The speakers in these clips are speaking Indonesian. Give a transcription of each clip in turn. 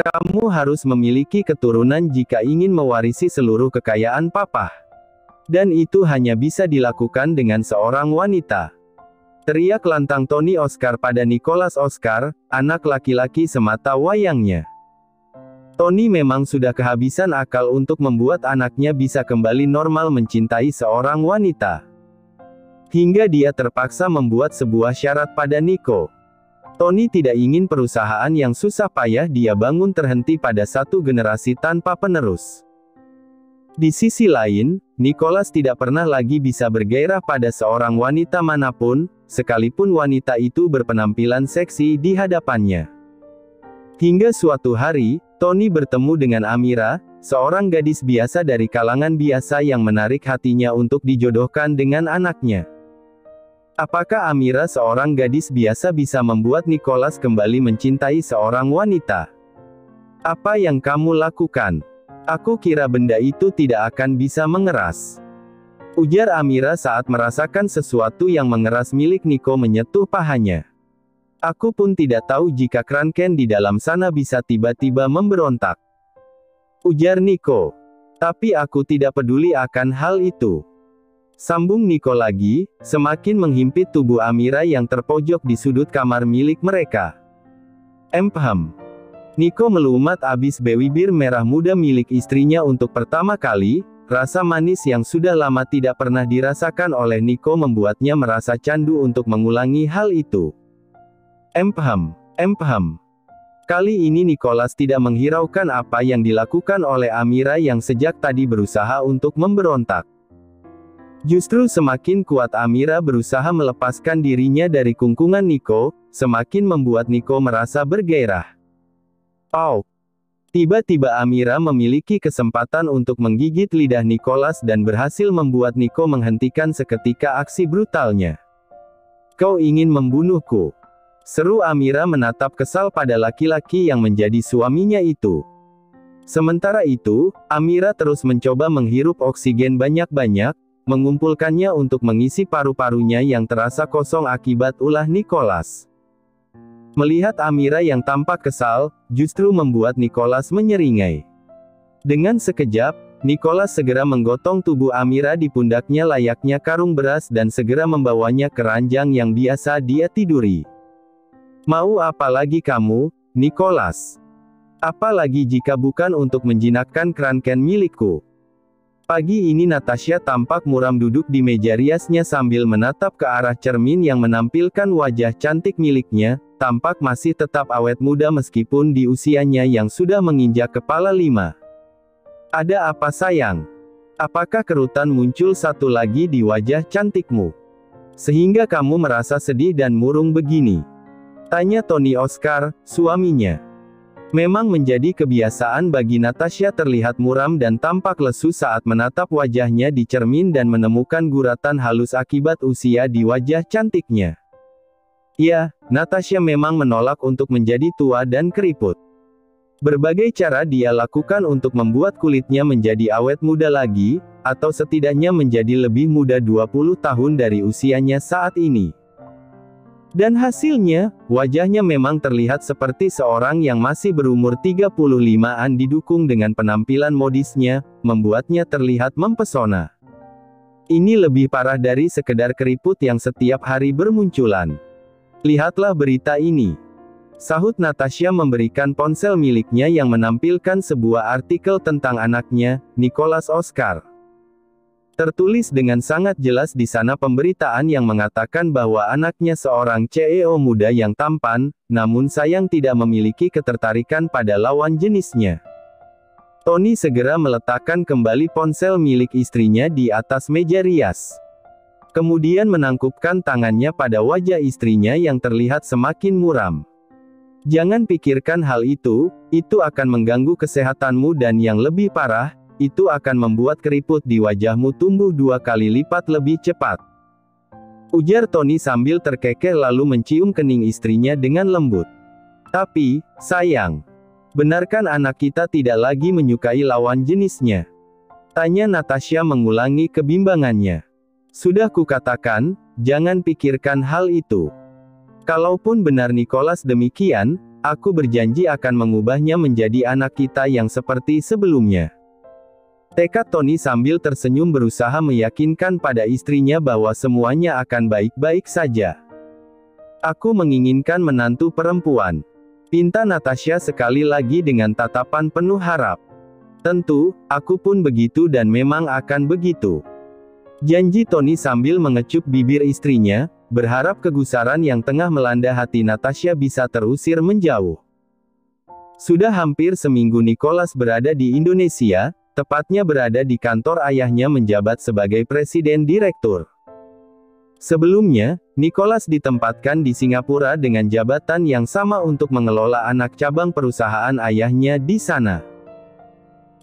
Kamu harus memiliki keturunan jika ingin mewarisi seluruh kekayaan papa. Dan itu hanya bisa dilakukan dengan seorang wanita. Teriak lantang Tony Oscar pada Nicholas Oscar, anak laki-laki semata wayangnya. Tony memang sudah kehabisan akal untuk membuat anaknya bisa kembali normal mencintai seorang wanita. Hingga dia terpaksa membuat sebuah syarat pada Nico. Tony tidak ingin perusahaan yang susah payah dia bangun terhenti pada satu generasi tanpa penerus. Di sisi lain, Nicholas tidak pernah lagi bisa bergairah pada seorang wanita manapun, sekalipun wanita itu berpenampilan seksi di hadapannya. Hingga suatu hari, Tony bertemu dengan Amira, seorang gadis biasa dari kalangan biasa yang menarik hatinya untuk dijodohkan dengan anaknya. Apakah Amira, seorang gadis biasa, bisa membuat Nicholas kembali mencintai seorang wanita? Apa yang kamu lakukan? Aku kira benda itu tidak akan bisa mengeras. Ujar Amira saat merasakan sesuatu yang mengeras milik Nico menyentuh pahanya. Aku pun tidak tahu jika Kraken di dalam sana bisa tiba-tiba memberontak. Ujar Nico. Tapi aku tidak peduli akan hal itu. Sambung Nico lagi, semakin menghimpit tubuh Amira yang terpojok di sudut kamar milik mereka. Nico melumat abis bibir merah muda milik istrinya untuk pertama kali, rasa manis yang sudah lama tidak pernah dirasakan oleh Nico membuatnya merasa candu untuk mengulangi hal itu. Kali ini Nicholas tidak menghiraukan apa yang dilakukan oleh Amira yang sejak tadi berusaha untuk memberontak. Justru semakin kuat Amira berusaha melepaskan dirinya dari kungkungan Nico, semakin membuat Nico merasa bergairah. Tiba-tiba Amira memiliki kesempatan untuk menggigit lidah Nicholas dan berhasil membuat Nico menghentikan seketika aksi brutalnya. Kau ingin membunuhku? Seru Amira menatap kesal pada laki-laki yang menjadi suaminya itu. Sementara itu, Amira terus mencoba menghirup oksigen banyak-banyak, mengumpulkannya untuk mengisi paru-parunya yang terasa kosong akibat ulah Nicholas. Melihat Amira yang tampak kesal, justru membuat Nicholas menyeringai. Dengan sekejap, Nicholas segera menggotong tubuh Amira di pundaknya layaknya karung beras dan segera membawanya ke ranjang yang biasa dia tiduri. Mau apa lagi kamu, Nicholas? Apalagi jika bukan untuk menjinakkan Kraken milikku? Pagi ini Natasha tampak muram duduk di meja riasnya sambil menatap ke arah cermin yang menampilkan wajah cantik miliknya, tampak masih tetap awet muda meskipun di usianya yang sudah menginjak kepala 5. Ada apa sayang? Apakah kerutan muncul satu lagi di wajah cantikmu? Sehingga kamu merasa sedih dan murung begini? Tanya Tony Oscar, suaminya. Memang menjadi kebiasaan bagi Natasha terlihat muram dan tampak lesu saat menatap wajahnya di cermin dan menemukan guratan halus akibat usia di wajah cantiknya. Ya, Natasha memang menolak untuk menjadi tua dan keriput. Berbagai cara dia lakukan untuk membuat kulitnya menjadi awet muda lagi, atau setidaknya menjadi lebih muda 20 tahun dari usianya saat ini. Dan hasilnya, wajahnya memang terlihat seperti seorang yang masih berumur 35-an didukung dengan penampilan modisnya, membuatnya terlihat mempesona. Ini lebih parah dari sekedar keriput yang setiap hari bermunculan. Lihatlah berita ini. Sahut Natasha memberikan ponsel miliknya yang menampilkan sebuah artikel tentang anaknya, Nicholas Oscar. Tertulis dengan sangat jelas di sana pemberitaan yang mengatakan bahwa anaknya seorang CEO muda yang tampan, namun sayang tidak memiliki ketertarikan pada lawan jenisnya. Tony segera meletakkan kembali ponsel milik istrinya di atas meja rias. Kemudian menangkupkan tangannya pada wajah istrinya yang terlihat semakin muram. Jangan pikirkan hal itu akan mengganggu kesehatanmu dan yang lebih parah, itu akan membuat keriput di wajahmu tumbuh 2 kali lipat lebih cepat. Ujar Tony sambil terkekeh lalu mencium kening istrinya dengan lembut. Tapi, sayang, benarkan anak kita tidak lagi menyukai lawan jenisnya? Tanya Natasha mengulangi kebimbangannya. Sudah kukatakan, jangan pikirkan hal itu. Kalaupun benar Nicholas demikian, aku berjanji akan mengubahnya menjadi anak kita yang seperti sebelumnya. Tekad Tony sambil tersenyum berusaha meyakinkan pada istrinya bahwa semuanya akan baik-baik saja. Aku menginginkan menantu perempuan. Pinta Natasha sekali lagi dengan tatapan penuh harap. Tentu, aku pun begitu dan memang akan begitu. Janji Tony sambil mengecup bibir istrinya, berharap kegusaran yang tengah melanda hati Natasha bisa terusir menjauh. Sudah hampir seminggu Nicholas berada di Indonesia, tepatnya berada di kantor ayahnya menjabat sebagai presiden direktur. Sebelumnya, Nicholas ditempatkan di Singapura dengan jabatan yang sama untuk mengelola anak cabang perusahaan ayahnya di sana.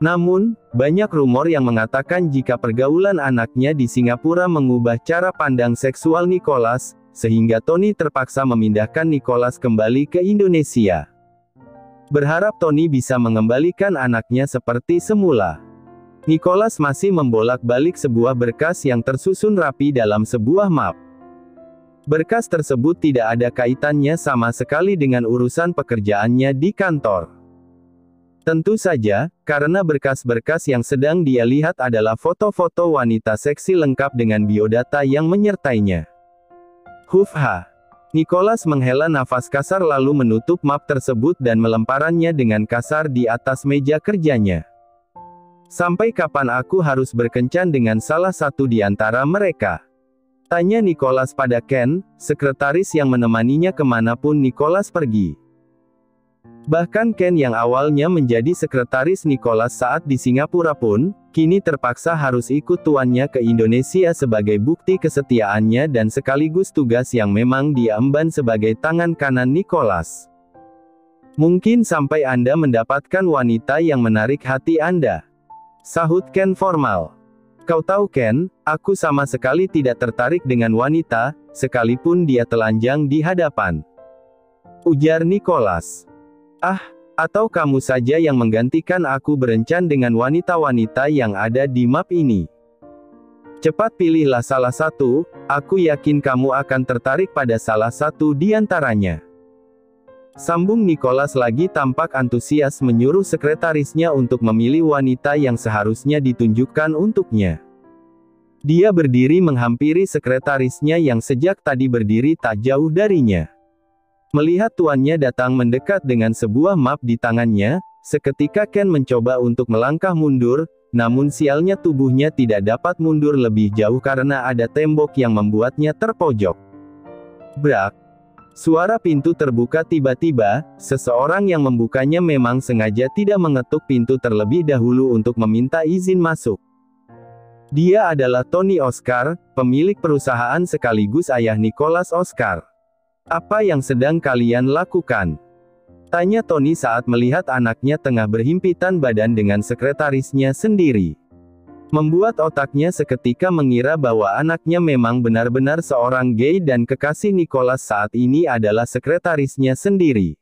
Namun, banyak rumor yang mengatakan jika pergaulan anaknya di Singapura mengubah cara pandang seksual Nicholas, sehingga Tony terpaksa memindahkan Nicholas kembali ke Indonesia. Berharap Tony bisa mengembalikan anaknya seperti semula. Nicholas masih membolak-balik sebuah berkas yang tersusun rapi dalam sebuah map. Berkas tersebut tidak ada kaitannya sama sekali dengan urusan pekerjaannya di kantor. Tentu saja, karena berkas-berkas yang sedang dia lihat adalah foto-foto wanita seksi lengkap dengan biodata yang menyertainya. Hufha. Nicholas menghela nafas kasar lalu menutup map tersebut dan melemparkannya dengan kasar di atas meja kerjanya. Sampai kapan aku harus berkencan dengan salah satu di antara mereka? Tanya Nicholas pada Ken, sekretaris yang menemaninya kemanapun Nicholas pergi. Bahkan Ken yang awalnya menjadi sekretaris Nicholas saat di Singapura pun, kini terpaksa harus ikut tuannya ke Indonesia sebagai bukti kesetiaannya dan sekaligus tugas yang memang dia emban sebagai tangan kanan Nicholas. Mungkin sampai Anda mendapatkan wanita yang menarik hati Anda. Sahut Ken formal. Kau tahu Ken, aku sama sekali tidak tertarik dengan wanita, sekalipun dia telanjang di hadapan. Ujar Nicholas. Ah, atau kamu saja yang menggantikan aku berencan dengan wanita-wanita yang ada di map ini. Cepat pilihlah salah satu, aku yakin kamu akan tertarik pada salah satu di antaranya. Sambung Nicholas lagi tampak antusias menyuruh sekretarisnya untuk memilih wanita yang seharusnya ditunjukkan untuknya. Dia berdiri menghampiri sekretarisnya yang sejak tadi berdiri tak jauh darinya. Melihat tuannya datang mendekat dengan sebuah map di tangannya, seketika Ken mencoba untuk melangkah mundur, namun sialnya tubuhnya tidak dapat mundur lebih jauh karena ada tembok yang membuatnya terpojok. Brak! Suara pintu terbuka tiba-tiba, seseorang yang membukanya memang sengaja tidak mengetuk pintu terlebih dahulu untuk meminta izin masuk. Dia adalah Tony Oscar, pemilik perusahaan sekaligus ayah Nicholas Oscar. Apa yang sedang kalian lakukan? Tanya Tony saat melihat anaknya tengah berhimpitan badan dengan sekretarisnya sendiri. Membuat otaknya seketika mengira bahwa anaknya memang benar-benar seorang gay dan kekasih Nicholas saat ini adalah sekretarisnya sendiri.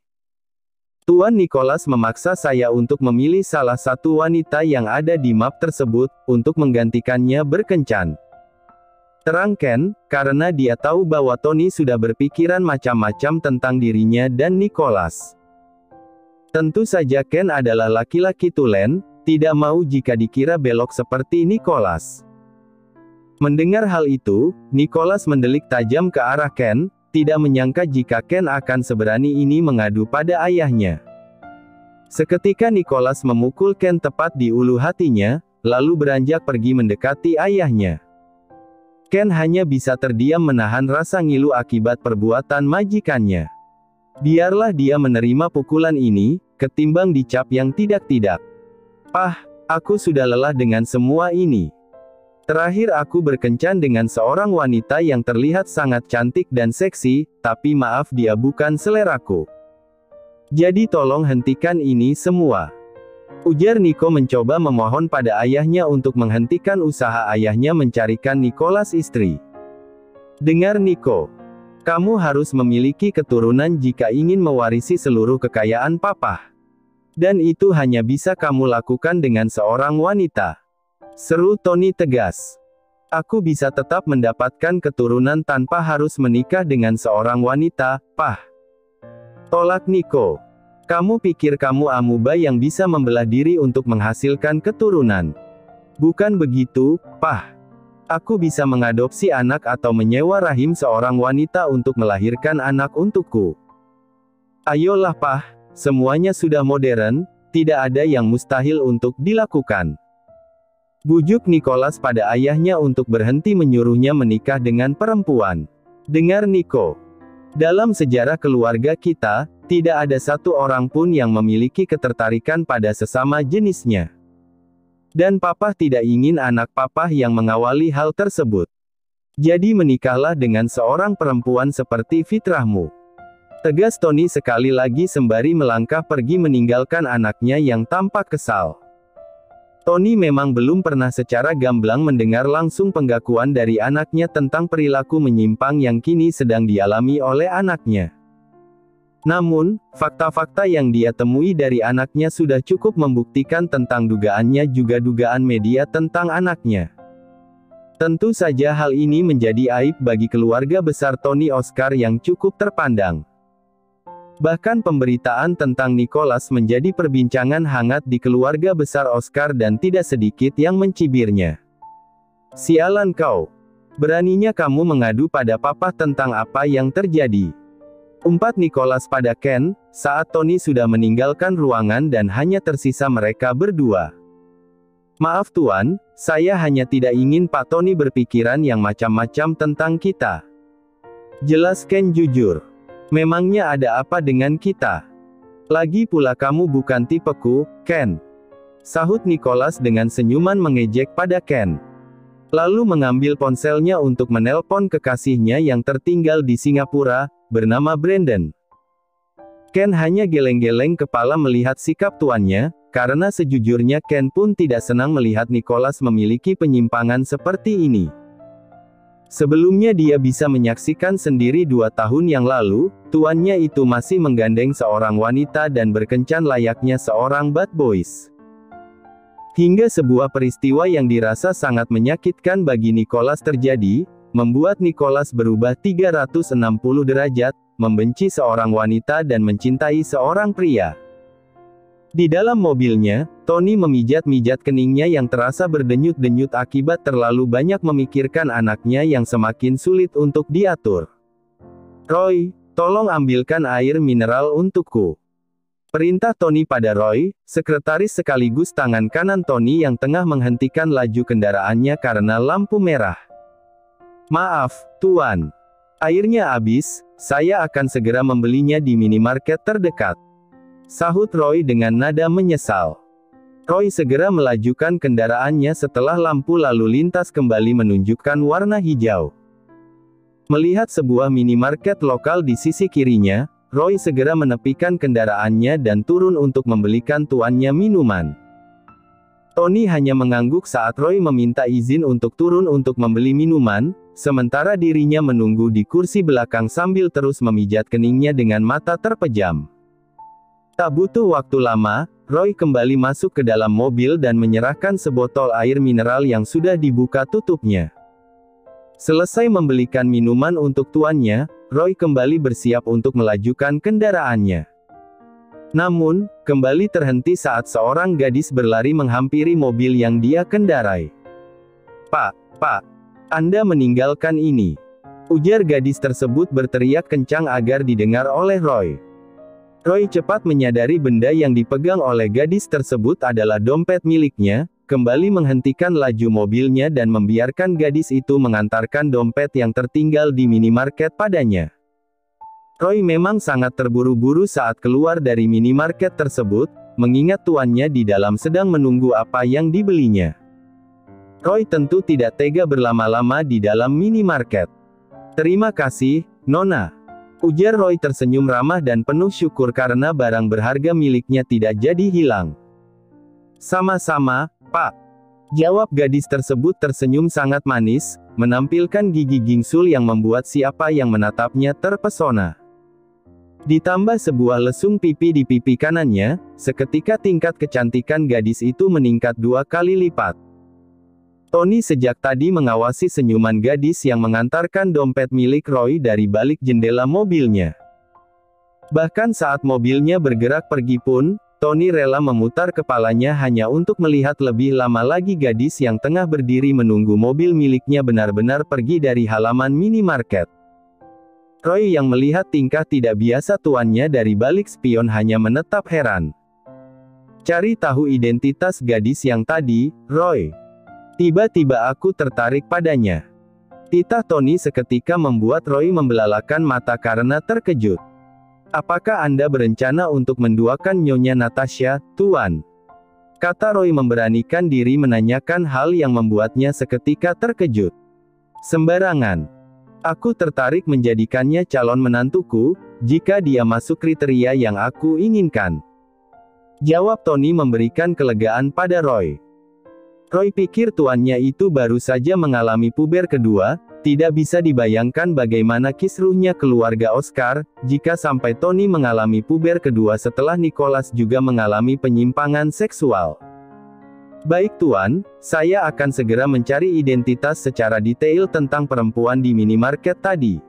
Tuan Nicholas memaksa saya untuk memilih salah satu wanita yang ada di map tersebut, untuk menggantikannya berkencan. Terang Ken, karena dia tahu bahwa Tony sudah berpikiran macam-macam tentang dirinya dan Nicholas. Tentu saja Ken adalah laki-laki tulen, tidak mau jika dikira belok seperti Nicholas. Mendengar hal itu, Nicholas mendelik tajam ke arah Ken, tidak menyangka jika Ken akan seberani ini mengadu pada ayahnya. Seketika Nicholas memukul Ken tepat di ulu hatinya, lalu beranjak pergi mendekati ayahnya. Ken hanya bisa terdiam menahan rasa ngilu akibat perbuatan majikannya. Biarlah dia menerima pukulan ini, ketimbang dicap yang tidak-tidak. Pah, aku sudah lelah dengan semua ini. Terakhir aku berkencan dengan seorang wanita yang terlihat sangat cantik dan seksi, tapi maaf dia bukan seleraku. Jadi tolong hentikan ini semua. Ujar Nico mencoba memohon pada ayahnya untuk menghentikan usaha ayahnya mencarikan Nicholas istri. Dengar Nico. Kamu harus memiliki keturunan jika ingin mewarisi seluruh kekayaan papa. Dan itu hanya bisa kamu lakukan dengan seorang wanita. Seru Tony tegas. Aku bisa tetap mendapatkan keturunan tanpa harus menikah dengan seorang wanita, Pah. Tolak Nico. Kamu pikir kamu amuba yang bisa membelah diri untuk menghasilkan keturunan? Bukan begitu, Pah. Aku bisa mengadopsi anak atau menyewa rahim seorang wanita untuk melahirkan anak untukku. Ayolah Pah, semuanya sudah modern, tidak ada yang mustahil untuk dilakukan. Bujuk Nicholas pada ayahnya untuk berhenti menyuruhnya menikah dengan perempuan. Dengar Nico. Dalam sejarah keluarga kita, tidak ada satu orang pun yang memiliki ketertarikan pada sesama jenisnya. Dan Papa tidak ingin anak Papa yang mengawali hal tersebut. Jadi menikahlah dengan seorang perempuan seperti fitrahmu. Tegas Tony sekali lagi sembari melangkah pergi meninggalkan anaknya yang tampak kesal. Tony memang belum pernah secara gamblang mendengar langsung pengakuan dari anaknya tentang perilaku menyimpang yang kini sedang dialami oleh anaknya. Namun, fakta-fakta yang dia temui dari anaknya sudah cukup membuktikan tentang dugaannya juga dugaan media tentang anaknya. Tentu saja hal ini menjadi aib bagi keluarga besar Tony Oscar yang cukup terpandang. Bahkan pemberitaan tentang Nicholas menjadi perbincangan hangat di keluarga besar Oscar dan tidak sedikit yang mencibirnya. Sialan kau. Beraninya kamu mengadu pada Papa tentang apa yang terjadi. Umpat Nicholas pada Ken, saat Tony sudah meninggalkan ruangan dan hanya tersisa mereka berdua. Maaf Tuan, saya hanya tidak ingin Pak Tony berpikiran yang macam-macam tentang kita. Jelas Ken jujur. Memangnya ada apa dengan kita? Lagi pula kamu bukan tipeku, Ken. Sahut Nicholas dengan senyuman mengejek pada Ken. Lalu mengambil ponselnya untuk menelpon kekasihnya yang tertinggal di Singapura, bernama Brandon. Ken hanya geleng-geleng kepala melihat sikap tuannya, karena sejujurnya Ken pun tidak senang melihat Nicholas memiliki penyimpangan seperti ini. Sebelumnya dia bisa menyaksikan sendiri 2 tahun yang lalu, tuannya itu masih menggandeng seorang wanita dan berkencan layaknya seorang bad boys. Hingga sebuah peristiwa yang dirasa sangat menyakitkan bagi Nicholas terjadi, membuat Nicholas berubah 360 derajat, membenci seorang wanita dan mencintai seorang pria. Di dalam mobilnya, Tony memijat-mijat keningnya yang terasa berdenyut-denyut akibat terlalu banyak memikirkan anaknya yang semakin sulit untuk diatur. Roy, tolong ambilkan air mineral untukku. Perintah Tony pada Roy, sekretaris sekaligus tangan kanan Tony yang tengah menghentikan laju kendaraannya karena lampu merah. Maaf, Tuan. Airnya habis, saya akan segera membelinya di minimarket terdekat. Sahut Roy dengan nada menyesal. Roy segera melajukan kendaraannya setelah lampu lalu lintas kembali menunjukkan warna hijau. Melihat sebuah minimarket lokal di sisi kirinya, Roy segera menepikan kendaraannya dan turun untuk membelikan tuannya minuman. Tony hanya mengangguk saat Roy meminta izin untuk turun untuk membeli minuman, sementara dirinya menunggu di kursi belakang sambil terus memijat keningnya dengan mata terpejam. Tak butuh waktu lama, Roy kembali masuk ke dalam mobil dan menyerahkan sebotol air mineral yang sudah dibuka tutupnya. Selesai membelikan minuman untuk tuannya, Roy kembali bersiap untuk melajukan kendaraannya. Namun, kembali terhenti saat seorang gadis berlari menghampiri mobil yang dia kendarai. Pak, Anda meninggalkan ini. Ujar gadis tersebut berteriak kencang agar didengar oleh Roy. Roy cepat menyadari benda yang dipegang oleh gadis tersebut adalah dompet miliknya, kembali menghentikan laju mobilnya dan membiarkan gadis itu mengantarkan dompet yang tertinggal di minimarket padanya. Roy memang sangat terburu-buru saat keluar dari minimarket tersebut, mengingat tuannya di dalam sedang menunggu apa yang dibelinya. Roy tentu tidak tega berlama-lama di dalam minimarket. Terima kasih, Nona. Ujar Roy tersenyum ramah dan penuh syukur karena barang berharga miliknya tidak jadi hilang. Sama-sama, Pak. Jawab gadis tersebut tersenyum sangat manis, menampilkan gigi gingsul yang membuat siapa yang menatapnya terpesona. Ditambah sebuah lesung pipi di pipi kanannya, seketika tingkat kecantikan gadis itu meningkat 2 kali lipat. Tony sejak tadi mengawasi senyuman gadis yang mengantarkan dompet milik Roy dari balik jendela mobilnya. Bahkan saat mobilnya bergerak pergi pun, Tony rela memutar kepalanya hanya untuk melihat lebih lama lagi gadis yang tengah berdiri menunggu mobil miliknya benar-benar pergi dari halaman minimarket. Roy yang melihat tingkah tidak biasa tuannya dari balik spion hanya menetap heran. Cari tahu identitas gadis yang tadi, Roy. Tiba-tiba aku tertarik padanya. Titah Tony seketika membuat Roy membelalakan mata karena terkejut. Apakah Anda berencana untuk menduakan Nyonya Natasha, Tuan? Kata Roy memberanikan diri menanyakan hal yang membuatnya seketika terkejut. Sembarangan. Aku tertarik menjadikannya calon menantuku, jika dia masuk kriteria yang aku inginkan. Jawab Tony memberikan kelegaan pada Roy. Roy pikir tuannya itu baru saja mengalami puber kedua, tidak bisa dibayangkan bagaimana kisruhnya keluarga Oscar, jika sampai Tony mengalami puber kedua setelah Nicholas juga mengalami penyimpangan seksual. Baik Tuan, saya akan segera mencari identitas secara detail tentang perempuan di minimarket tadi.